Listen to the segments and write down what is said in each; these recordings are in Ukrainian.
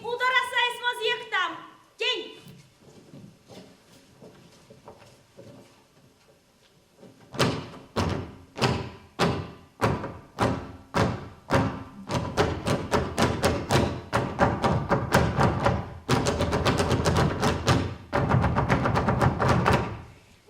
У Тараса ісмо з'їх там. Тінь.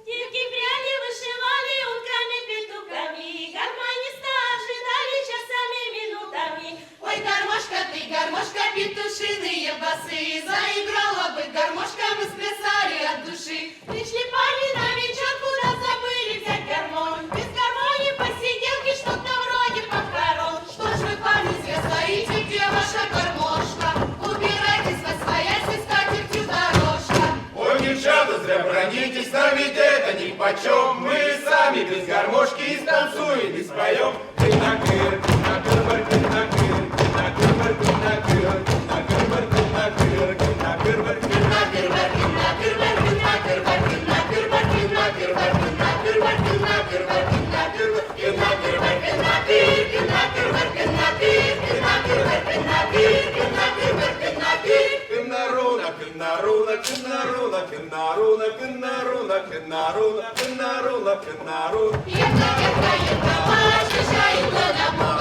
Дівки пряли, вишивали утками, петухами, гармониста ожидали часами, минутами. Ой, гармошка ты, гармошка, петушиные басы, заиграла бы гармошка, мы сплясали от души. Пришли парни на вечерку, да забыли взять гармонь. Без гармонии посиделки, что-то вроде похорон. Что ж вы, парни, зря стоите, где ваша гармошка? Убирайтесь во своясь, и скатертью дорожка. Ой, девчата, зря бронитесь, нам ведь это нипочем. Мы сами без гармошки и станцуем, и споем. Кынакыр, кынакыр, кынакыр, кынакыр, кынакыр, кынакыр, кынакыр, кынакыр, Кынаруна, кынаруна, кынаруна, кынаруна, кынаруна, кынаруна, кынаруна, кынаруна. Ехай, ехай, ехай, езжай, домой.